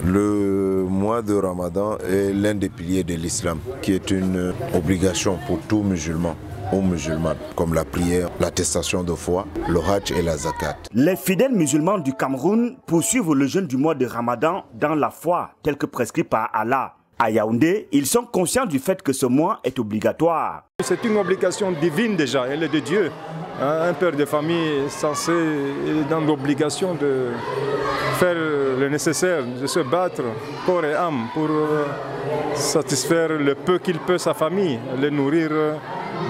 Le mois de Ramadan est l'un des piliers de l'islam, qui est une obligation pour tout musulman ou musulmane, comme la prière, l'attestation de foi, le hajj et la zakat. Les fidèles musulmans du Cameroun poursuivent le jeûne du mois de Ramadan dans la foi, tel que prescrit par Allah. À Yaoundé, ils sont conscients du fait que ce mois est obligatoire. C'est une obligation divine déjà, elle est de Dieu. Un père de famille est censé, dans l'obligation de faire le nécessaire, de se battre corps et âme pour satisfaire le peu qu'il peut sa famille, le nourrir.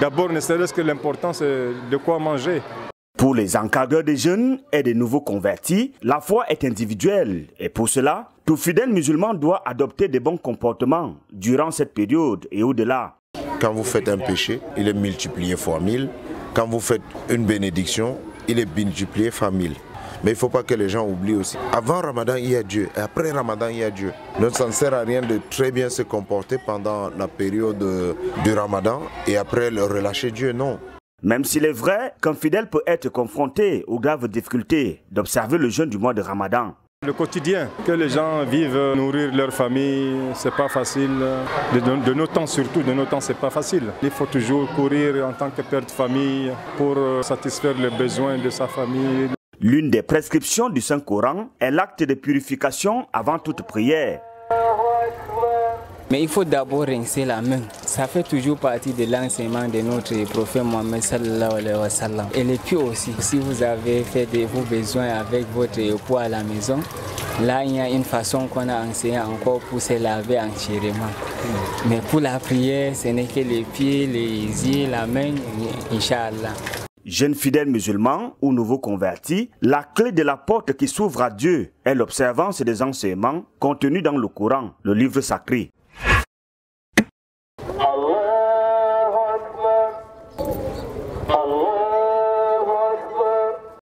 D'abord, ne serait-ce que l'important, c'est de quoi manger. Pour les encadreurs des jeunes et des nouveaux convertis, la foi est individuelle et pour cela, tout fidèle musulman doit adopter des bons comportements durant cette période et au-delà. Quand vous faites un péché, il est multiplié fois 1000. Quand vous faites une bénédiction, il est multiplié fois 1000. Mais il ne faut pas que les gens oublient aussi. Avant Ramadan, il y a Dieu. Et après Ramadan, il y a Dieu. Donc ça ne sert à rien de très bien se comporter pendant la période du Ramadan et après le relâcher Dieu, non. Même s'il est vrai qu'un fidèle peut être confronté aux graves difficultés d'observer le jeûne du mois de Ramadan. Le quotidien que les gens vivent, nourrir leur famille, c'est pas facile. De nos temps surtout, de nos temps, c'est pas facile. Il faut toujours courir en tant que père de famille pour satisfaire les besoins de sa famille. L'une des prescriptions du Saint-Coran est l'acte de purification avant toute prière. Mais il faut d'abord rincer la main. Ça fait toujours partie de l'enseignement de notre prophète Mohammed sallallahu alayhi wa sallam. Et les pieds aussi. Si vous avez fait vos besoins avec votre époux à la maison, là il y a une façon qu'on a enseigné encore pour se laver entièrement. Mais pour la prière, ce n'est que les pieds, les yeux, la main, Inch'Allah. Jeunes fidèles musulmans ou nouveaux convertis, la clé de la porte qui s'ouvre à Dieu est l'observance des enseignements contenus dans le Coran, le livre sacré. Allah